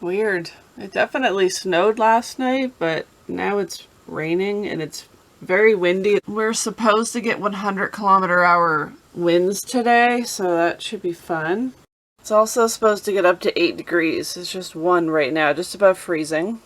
Weird. It definitely snowed last night, but now it's raining and it's very windy. We're supposed to get 100-kilometer-hour winds today, so that should be fun. It's also supposed to get up to 8 degrees. It's just 1 right now, just above freezing.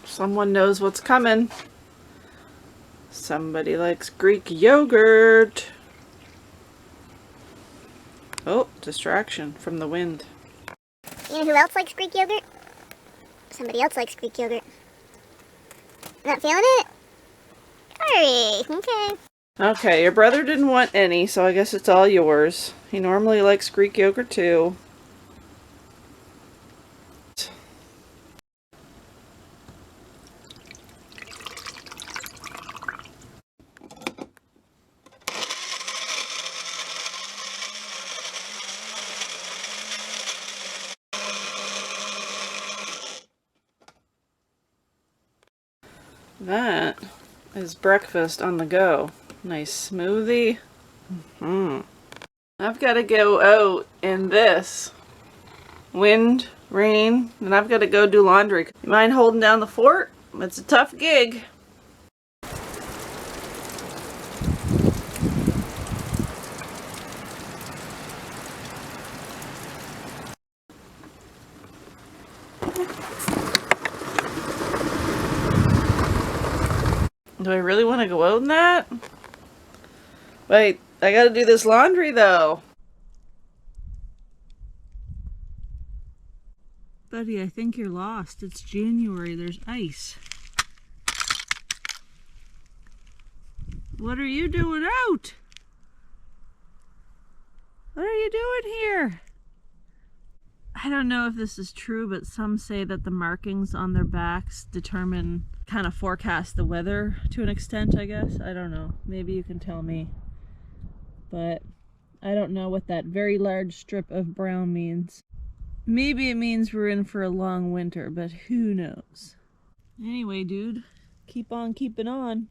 Someone knows what's coming. Somebody likes Greek yogurt. Oh, distraction from the wind. You know who else likes Greek yogurt? Somebody else likes Greek yogurt. Not feeling it? Rory, okay. Okay, your brother didn't want any, so I guess it's all yours. He normally likes Greek yogurt too. That is breakfast on the go. Nice smoothie. I've got to go out in this wind, rain, and I've got to go do laundry. You mind holding down the fort? It's a tough gig. Do I really want to go out in that? Wait, I gotta do this laundry though. Buddy, I think you're lost. It's January. There's ice. What are you doing out? What are you doing here? I don't know if this is true, but some say that the markings on their backs determine, kind of forecast the weather to an extent, I guess. I don't know. Maybe you can tell me. But I don't know what that very large strip of brown means. Maybe it means we're in for a long winter, but who knows? Anyway, dude, keep on keeping on.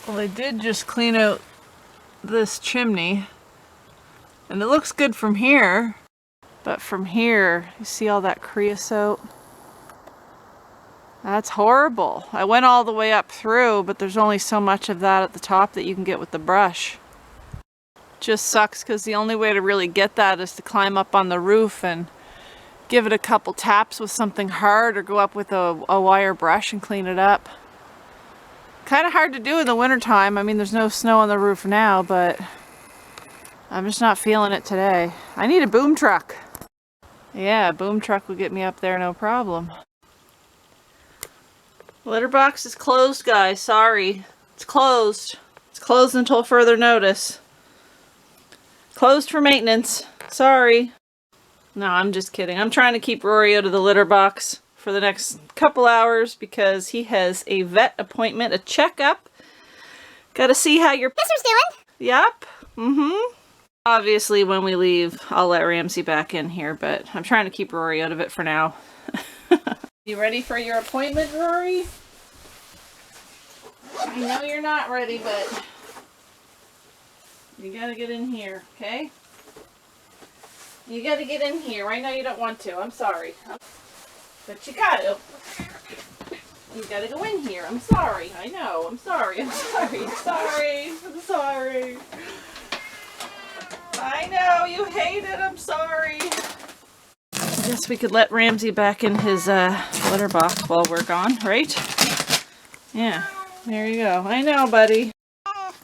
Well, I did just clean out this chimney, and it looks good from here, but from here, you see all that creosote? That's horrible. I went all the way up through, but there's only so much of that at the top that you can get with the brush. Just sucks because the only way to really get that is to climb up on the roof and give it a couple taps with something hard, or go up with a wire brush and clean it up. Kind of hard to do in the wintertime. I mean, there's no snow on the roof now, but I'm just not feeling it today. I need a boom truck. Yeah, a boom truck will get me up there, no problem. Litter box is closed, guys. Sorry. It's closed. It's closed until further notice. Closed for maintenance. Sorry. No, I'm just kidding. I'm trying to keep Rory out of the litter box for the next couple hours because he has a vet appointment, a checkup, Gotta see how your sister's doing. Yep. Mm-hmm. Obviously, when we leave, I'll let Ramsey back in here, but I'm trying to keep Rory out of it for now. You ready for your appointment, Rory? I know you're not ready, but you gotta get in here, okay? You gotta get in here. Right now you don't want to. I'm sorry. But you gotta. You gotta go in here. I'm sorry. I know. I'm sorry. I'm sorry. Sorry. I'm sorry. I know. You hate it. I'm sorry. I guess we could let Ramsey back in his litter box while we're gone, right? Yeah. There you go. I know, buddy.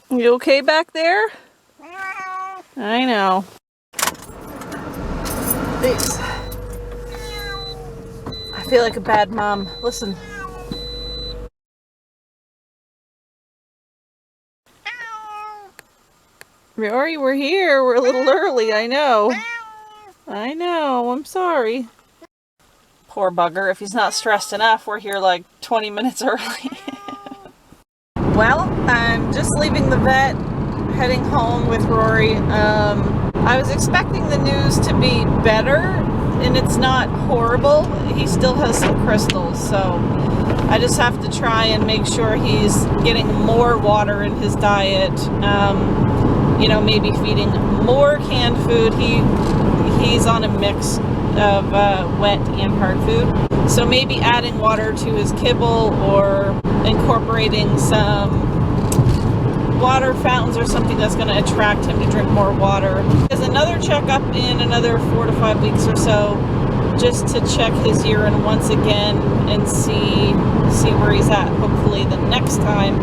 You okay back there? I know. Thanks. I feel like a bad mom. Listen. Rory, we're here. We're a little early. I know. I know. I'm sorry. Poor bugger. If he's not stressed enough, we're here like 20 minutes early. Well, I'm just leaving the vet, heading home with Rory. I was expecting the news to be better, and it's not horrible. He still has some crystals, so I just have to try and make sure he's getting more water in his diet. You know, maybe feeding more canned food. He's on a mix of wet and hard food. So maybe adding water to his kibble or incorporating some water fountains or something that's going to attract him to drink more water. There's another checkup in another 4 to 5 weeks or so, just to check his urine once again and see where he's at. Hopefully the next time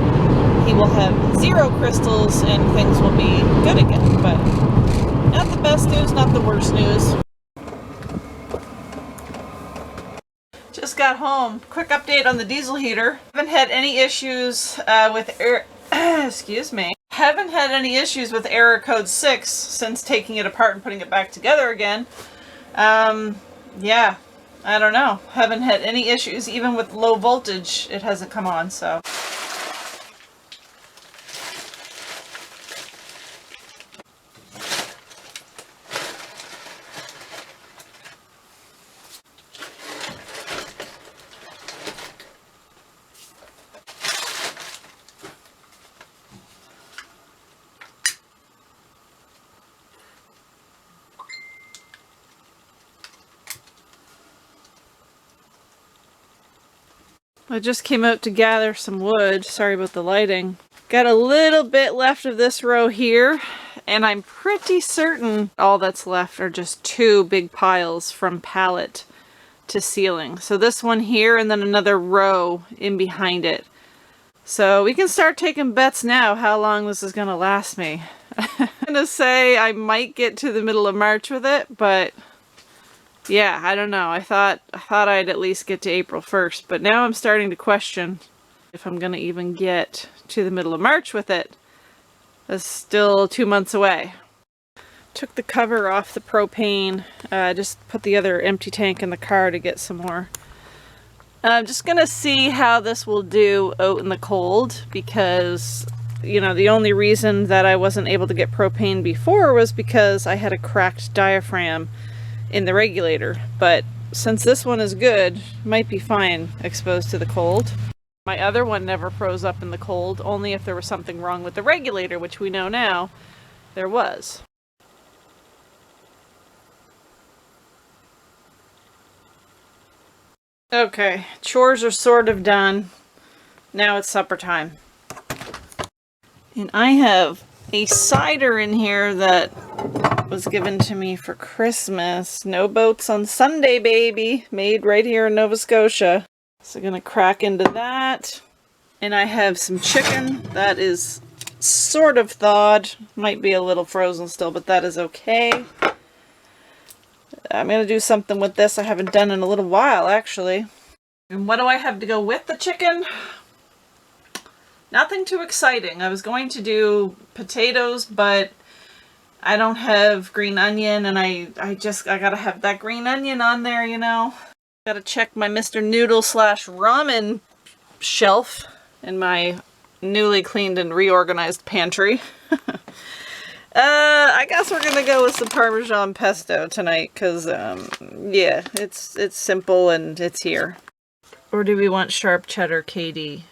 he will have 0 crystals and things will be good again. But not the best news, not the worst news. Just got home. Quick update on the diesel heater. Haven't had any issues with air. Excuse me. Haven't had any issues with error code 6 since taking it apart and putting it back together again. Yeah, I don't know. Haven't had any issues. Even with low voltage, it hasn't come on, so. I just came out to gather some wood. Sorry about the lighting. Got a little bit left of this row here, and I'm pretty certain all that's left are just 2 big piles from pallet to ceiling. So this one here and then another row in behind it. So we can start taking bets now how long this is going to last me. I'm going to say I might get to the middle of March with it, but yeah, I don't know. I thought I'd at least get to April 1st, but now I'm starting to question if I'm going to even get to the middle of March with it. That's still 2 months away. Took the cover off the propane, just put the other empty tank in the car to get some more. I'm just going to see how this will do out in the cold, because, you know, the only reason that I wasn't able to get propane before was because I had a cracked diaphragm in the regulator, but since this one is good, might be fine exposed to the cold. My other one never froze up in the cold, only if there was something wrong with the regulator, which we know now there was. Okay, chores are sort of done. Now it's supper time. And I have a cider in here that was given to me for Christmas. No boats on Sunday, baby. Made right here in Nova Scotia. So gonna crack into that. And I have some chicken that is sort of thawed. Might be a little frozen still, but that is okay. I'm gonna do something with this I haven't done in a little while, actually. And what do I have to go with the chicken? Nothing too exciting. I was going to do potatoes, but I don't have green onion, and I gotta have that green onion on there, you know. Gotta check my Mr. Noodle / ramen shelf in my newly cleaned and reorganized pantry. I guess we're gonna go with some Parmesan pesto tonight, because, yeah, it's simple and it's here. Or do we want sharp cheddar KD?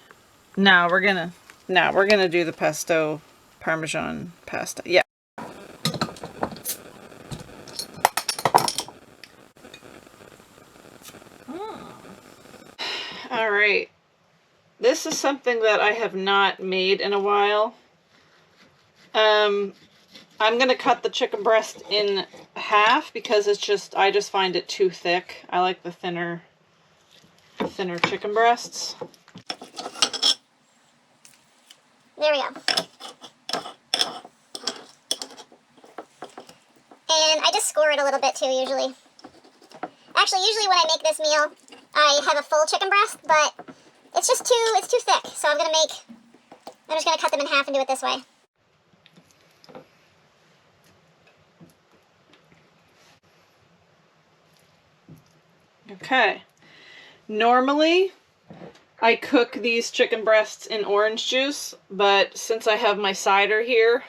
No, we're gonna do the pesto Parmesan pasta. Yeah. All right. This is something that I have not made in a while. I'm gonna cut the chicken breast in half because I just find it too thick. I like the thinner chicken breasts. There we go. And I just score it a little bit too, usually. Actually, usually when I make this meal, I have a full chicken breast, but it's too thick. So I'm just gonna cut them in half and do it this way. Okay. Normally, I cook these chicken breasts in orange juice, but since I have my cider here,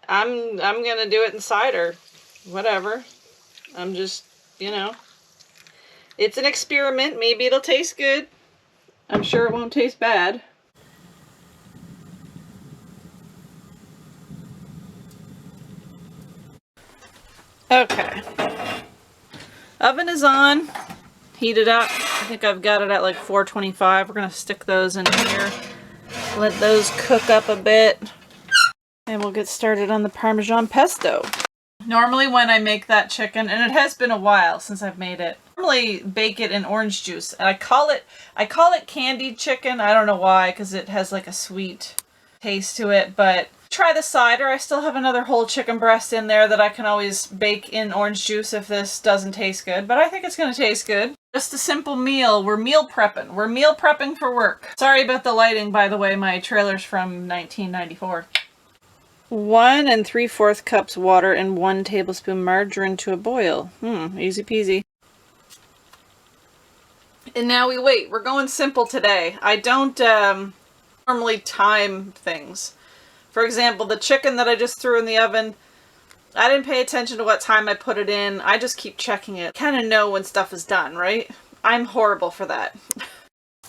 I'm gonna do it in cider. Whatever. I'm just, you know, it's an experiment. Maybe it'll taste good. I'm sure it won't taste bad. Okay. Oven is on. Heat it up. I think I've got it at like 425. We're gonna stick those in here. Let those cook up a bit. And we'll get started on the Parmesan pesto. Normally when I make that chicken, and it has been a while since I've made it, I normally bake it in orange juice. And I call it candied chicken. I don't know why, because it has like a sweet taste to it, but try the cider. I still have another whole chicken breast in there that I can always bake in orange juice if this doesn't taste good, but I think it's going to taste good. Just a simple meal. We're meal prepping. We're meal prepping for work. Sorry about the lighting, by the way. My trailer's from 1994. 1 3/4 cups water and 1 tablespoon margarine to a boil. Easy peasy. And now we wait. We're going simple today. I don't normally time things. For example, the chicken that I just threw in the oven, I didn't pay attention to what time I put it in. I just keep checking it. Kind of know when stuff is done, right? I'm horrible for that.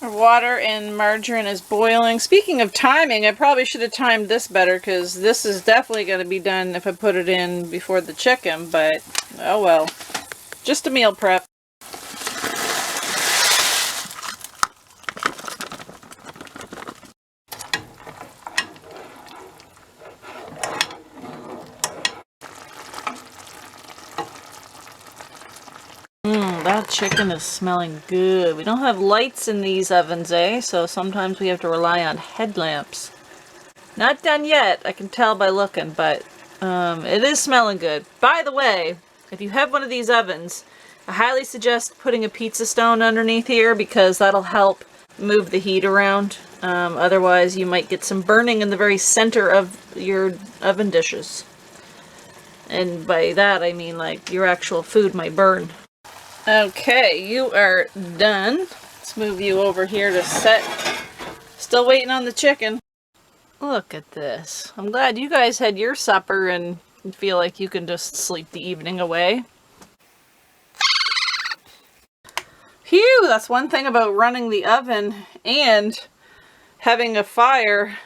Our water and margarine is boiling. Speaking of timing, I probably should have timed this better, because this is definitely going to be done if I put it in before the chicken, but oh well. Just a meal prep. That chicken is smelling good. We don't have lights in these ovens, so sometimes we have to rely on headlamps. Not done yet, I can tell by looking, but it is smelling good. By the way, if you have one of these ovens, I highly suggest putting a pizza stone underneath here, because that'll help move the heat around. Otherwise, you might get some burning in the very center of your oven dishes. And by that, I mean like your actual food might burn. Okay, you are done. Let's move you over here to set. Still waiting on the chicken. Look at this. I'm glad you guys had your supper and feel like you can just sleep the evening away. Phew, that's one thing about running the oven and having a fire.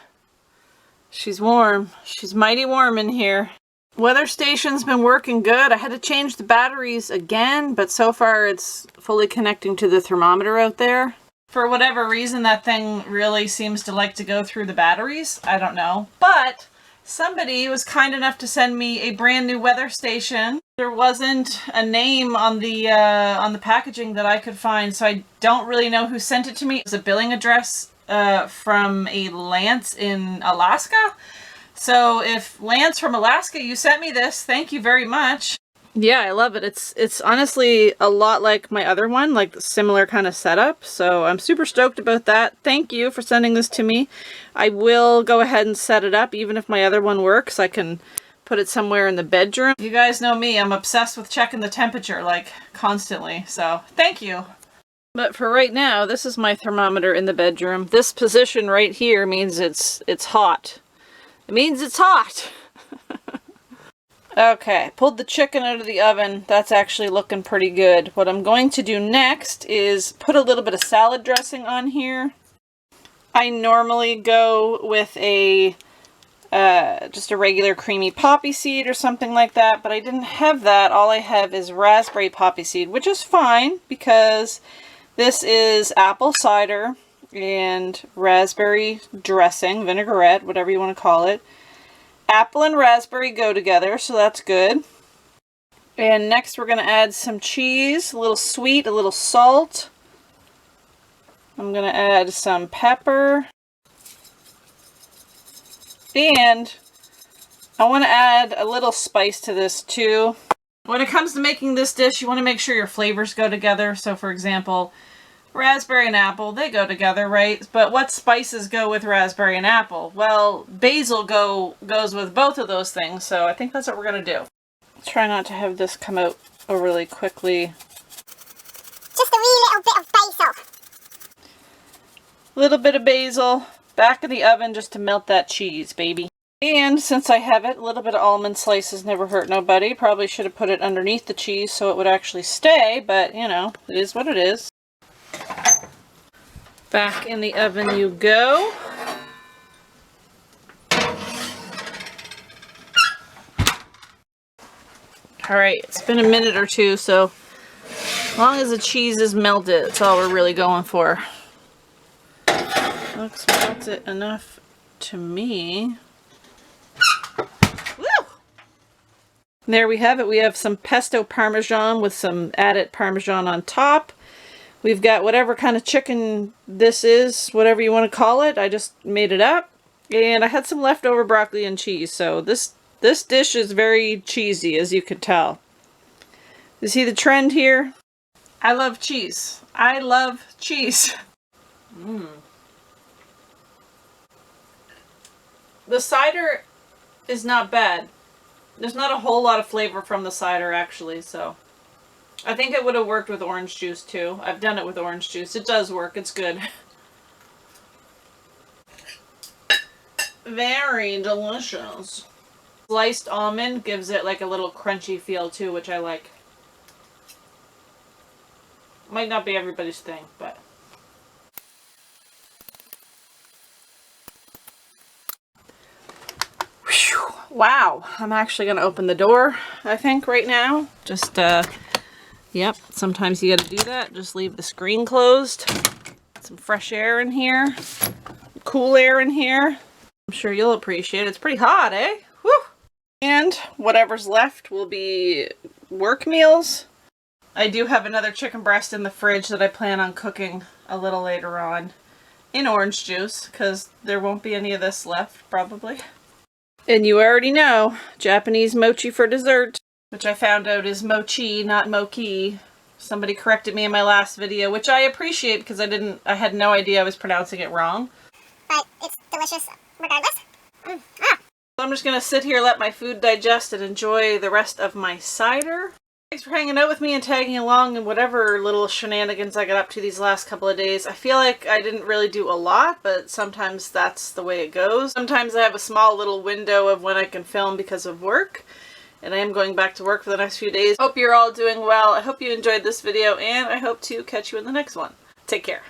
She's warm. She's mighty warm in here. Weather station's been working good. I had to change the batteries again, but so far it's fully connecting to the thermometer out there. For whatever reason, that thing really seems to like to go through the batteries. I don't know. But somebody was kind enough to send me a brand new weather station. There wasn't a name on the packaging that I could find, so I don't really know who sent it to me. It was a billing address from a Lance in Alaska. So if Lance from Alaska, you sent me this, thank you very much. Yeah, I love it. It's honestly a lot like my other one, like similar kind of setup. So I'm super stoked about that. Thank you for sending this to me. I will go ahead and set it up. Even if my other one works, I can put it somewhere in the bedroom. You guys know me, I'm obsessed with checking the temperature like constantly. So thank you. But for right now, this is my thermometer in the bedroom. This position right here means it's hot. It means it's hot. Okay, pulled the chicken out of the oven. That's actually looking pretty good. What I'm going to do next is put a little bit of salad dressing on here. I normally go with a just a regular creamy poppy seed or something like that, but I didn't have that. All I have is raspberry poppy seed, which is fine because this is apple cider and raspberry dressing, vinaigrette, whatever you want to call it. Apple and raspberry go together, so that's good. And next we're going to add some cheese, a little sweet, a little salt. I'm going to add some pepper. And I want to add a little spice to this too. When it comes to making this dish, you want to make sure your flavors go together. So for example, raspberry and apple, they go together, right? But what spices go with raspberry and apple? Well, basil goes with both of those things, so I think that's what we're going to do. Try not to have this come out overly quickly. Just a wee little bit of basil. A little bit of basil. Back in the oven just to melt that cheese, baby. And since I have it, a little bit of almond slices never hurt nobody. Probably should have put it underneath the cheese so it would actually stay, but you know, it is what it is. Back in the oven you go. Alright, it's been a minute or two, so as long as the cheese is melted, that's all we're really going for. Looks melted enough to me. Woo! There we have it. We have some pesto parmesan with some added parmesan on top. We've got whatever kind of chicken this is, whatever you want to call it. I just made it up. And I had some leftover broccoli and cheese. So this dish is very cheesy, as you can tell. You see the trend here? I love cheese. I love cheese. The cider is not bad. There's not a whole lot of flavor from the cider, actually, so... I think it would have worked with orange juice too. I've done it with orange juice. It does work. It's good. Very delicious. Sliced almond gives it like a little crunchy feel too, which I like. Might not be everybody's thing, but... Whew. Wow. I'm actually going to open the door, I think, right now. Just, yep, sometimes you gotta do that. Just leave the screen closed. Some fresh air in here. Cool air in here. I'm sure you'll appreciate it. It's pretty hot, eh? Whew! And whatever's left will be work meals. I do have another chicken breast in the fridge that I plan on cooking a little later on in orange juice, because there won't be any of this left, probably. And you already know, Japanese mochi for dessert. Which I found out is mochi, not mochi. Somebody corrected me in my last video, which I appreciate because I had no idea I was pronouncing it wrong. But it's delicious regardless. So I'm just going to sit here, let my food digest, and enjoy the rest of my cider. Thanks for hanging out with me and tagging along in whatever little shenanigans I got up to these last couple of days. I feel like I didn't really do a lot, but sometimes that's the way it goes. Sometimes I have a small little window of when I can film because of work. And I am going back to work for the next few days. Hope you're all doing well. I hope you enjoyed this video, and I hope to catch you in the next one. Take care.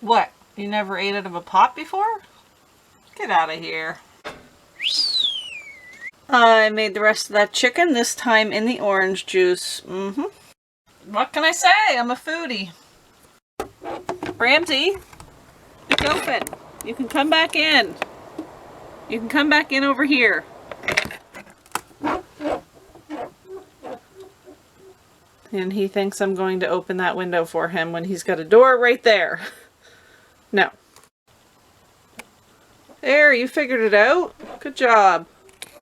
What? You never ate out of a pot before? Get out of here. I made the rest of that chicken, this time in the orange juice. What can I say? I'm a foodie. Ramsey, it's open. You can come back in. You can come back in over here. And he thinks I'm going to open that window for him when he's got a door right there. No. There, you figured it out. Good job.